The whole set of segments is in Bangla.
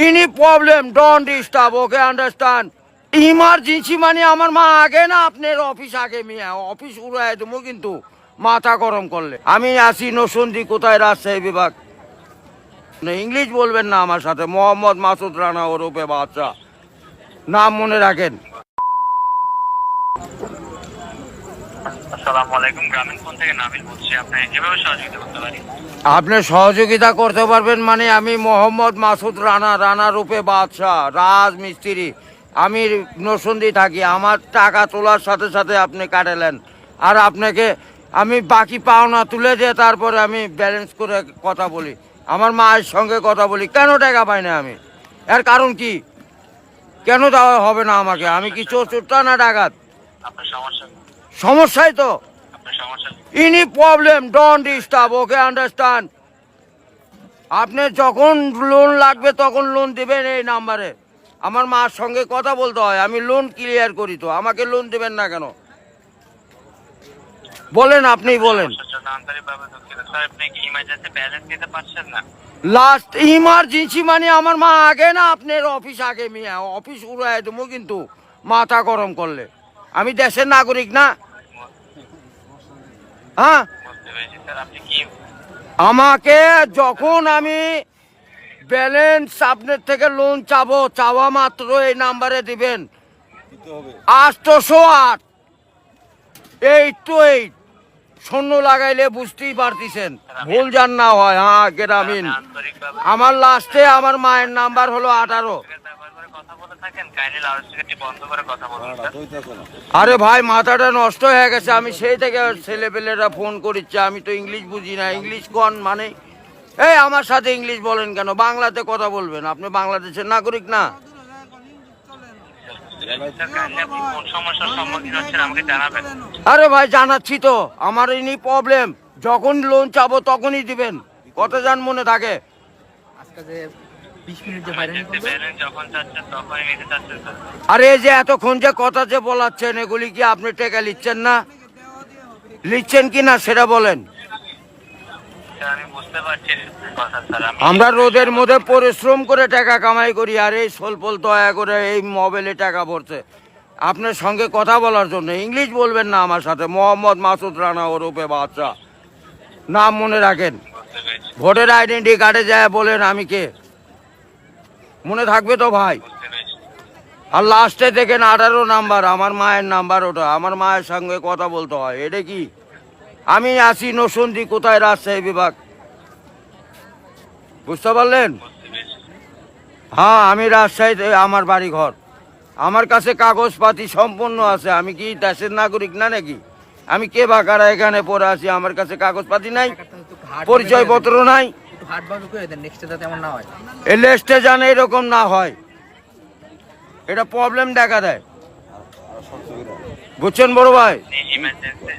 Any problem don't disturb, okay understand. Emergency মানে আমার মা আগে না আপনার অফিস আগে, মিয়া অফিস উড়াই দেবো কিন্তু মাথা গরম করলে। আমি আসি নসন্দি, কোথায় রাজশাহী বিভাগ। ইংলিশ বলবেন না আমার সাথে, মোহাম্মদ মাসুদ রানা ওরফে বাদশা, নাম মনে রাখেন। আসসালামু আলাইকুম, গ্রামীণ ফোন থেকে নাবিল বলছি। আপনি কিভাবে সহযোগিতা করতে পারি? আপনি সহযোগিতা করতে পারবেন মানে আমি মোহাম্মদ মাসুদ রানা, রানা রূপে বাদশাহ, রাজমিস্ত্রি। আমি নসন্দি থাকি। আমার টাকা তোলার সাথে সাথে আপনি কাটালেন, আর আপনাকে আমি বাকি পাওনা তুলে দিয়ে তারপরে আমি ব্যালেন্স করে কথা বলি, আমার মায়ের সঙ্গে কথা বলি। কেন টাকা পাই না আমি? এর কারণ কি? কেন দেওয়া হবে না আমাকে? আমি কি চোরটা না ডাকাত? আপনার সমস্যা? সমস্যাই তো। আপনার সমস্যা? Any problem don't disturb, okay understand. আপনি যখন লোন লাগবে তখন লোন দেবেন এই নাম্বারে। আমার মার সঙ্গে কথা বলতে হয়, আমি লোন ক্লিয়ার করি। তো আমাকে লোন দেবেন না কেন বলেন? আপনি বলেন। আন্তরিকভাবে দুঃখিত স্যার, আপনি কি ইমার্জেন্সি ব্যালেন্স দিতে পারছেন না? লাস্ট ইমার্জেন্সি মানে আমার মা আগে না আপনার অফিস আগে, মিয়া অফিস উড়াই দেবো কিন্তু মাথা গরম করলে। আমি দেশের নাগরিক না? হ্যাঁ, বুঝতে পেরেছি স্যার। আপনি কি আমাকে যখন আমি ব্যালেন্স আপনার থেকে লোন চাবো, চাওয়া মাত্র এই নাম্বারে দিবেন 808 828। শূন্য লাগাইলে বুঝতেই পারতেছেন, ভুল যান না হয়। হ্যাঁ গ্রামীণ। আন্তরিকভাবে আমার লাস্টে আমার মায়ের নাম্বার হলো 18। ব্যবহার করে কথা বলে থাকেন, কাইন্ডলি লাউডস্পিকারটি বন্ধ করে কথা বলুন স্যার। আরে ভাই মাথাটা নষ্ট হয়ে গেছে। আমি সেই থেকে ছেলেপেলেরা ফোন করিচ্ছে, আমি তো ইংলিশ বুঝি না। ইংলিশ কোন মানে? এই আমার সাথে ইংলিশ বলেন কেন? বাংলাতে কথা বলবেন। আপনি বাংলাদেশের নাগরিক না? স্যার কাইন্ডলি আপনি কোন সমস্যার সম্মুখীন হচ্ছেন আমাকে জানাবেন। আরে ভাই জানাচ্ছি তো, আমার এনি প্রবলেম। যখন লোন চাবো তখনই দিবেন। কত জান মনে থাকে? আজকে যে 20 মিনিট যে ইমার্জেন্সি ব্যালেন্স যখন চাচ্ছেন তখনই নিতে চাচ্ছেন স্যার। আরে এই যে এতক্ষণ যে কথা যে বলাচ্ছেন, এগুলি কি আপনি টাকা লিখছেন না? লিখছেন কি না সেটা বলেন। স্যার আমি বুঝতে পারছি কথা স্যার। আমরা রোদের মধ্যে পরিশ্রম করে টাকা কামাই করি, আর এই সোলপোল দয়া করে এই মোবাইলে টাকা ভরছে আপনার সঙ্গে কথা বলার জন্য। ইংলিশ বলবেন না আমার সাথে, মোহাম্মদ মাসুদ রানা ওরফে বাদশা, নাম মনে রাখেন। বুঝতে পেরেছি, ভোটার আইডেন্টি কার্ডে যায় বলেন আমি কে, মনে থাকবে তো ভাই? বুঝতে পেরেছি। আর লাস্টে দেখেন 18 নাম্বার, আমার মায়ের নাম্বার ওটা। আমার মায়ের সঙ্গে কথা বলতে হয়। এটা কি? আমি আসি নসন্দি, কোথায় রাজশাহী বিভাগ। বুঝতে পারলেন? বুঝতে পেরেছি। হ্যাঁ আমি রাজশাহীতে, আমার বাড়ি ঘর। আমার কাছে কাগজপাতি সম্পূর্ণ আছে। আমি কি দেশের নাগরিক না নাকি? আমি কে বাকারা এখানে পড়ে আছি, আমার কাছে কাগজপাতি নাই, পরিচয়পত্র নাই। একটু হাট বাজু করে দেন, নেক্সটে যাতে এমন না হয়। এই লেস্টে জানে এরকম না হয়, এটা প্রবলেম দেখা দেয়। বুঝছেন বড় ভাই? ইমার্জেন্সি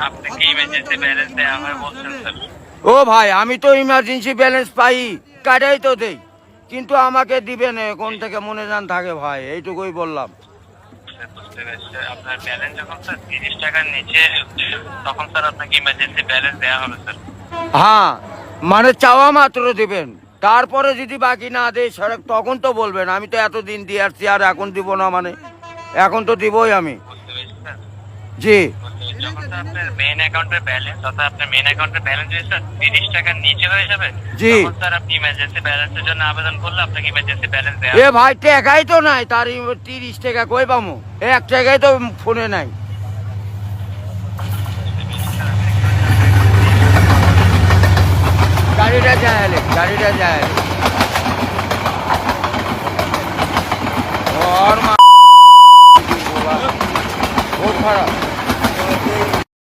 আপনি কি ইমার্জেন্সি ব্যালেন্স দেওয়া হয় বলছেন স্যার? ও ভাই আমি তো ইমার্জেন্সি ব্যালেন্স পাই, কাটাই তো দেই, কিন্তু আমাকে দিবেন কোন থেকে মনে জান থাকে ভাই, এইটুকুই বললাম। বুঝতে পেরেছি স্যার। আপনার ব্যালেন্স যখন স্যার 30 টাকার নিচে তখন স্যার আপনাকে ইমার্জেন্সি ব্যালেন্স দেওয়া হবে স্যার। হ্যাঁ মানে চাওয়া মাত্র দিবেন, তারপরে যদি বাকি না দেয় সড়ক তখন তো বলবেন। আমি তো এতদিন দিয়ে আসছি, আর এখন দিব না মানে? এখন তো দিবই আমি। বুঝতে পেরেছি স্যার। জি যখন স্যার আপনার মেইন অ্যাকাউন্টের ব্যালেন্স, অর্থাৎ আপনার মেইন অ্যাকাউন্টের ব্যালেন্স যদি স্যার 30 টাকার নিচে হয়ে যাবে, জি। তখন স্যার আপনি ইমার্জেন্সি ব্যালেন্সের জন্য আবেদন করলে আপনাকে ইমার্জেন্সি ব্যালেন্স দেওয়া এ ভাই টাকাই তো নাই, তার 30 টাকা কই পামু? 1 টাকাই তো ফোনে নাই। গাড়িটা যায়, গাড়িটা যায়।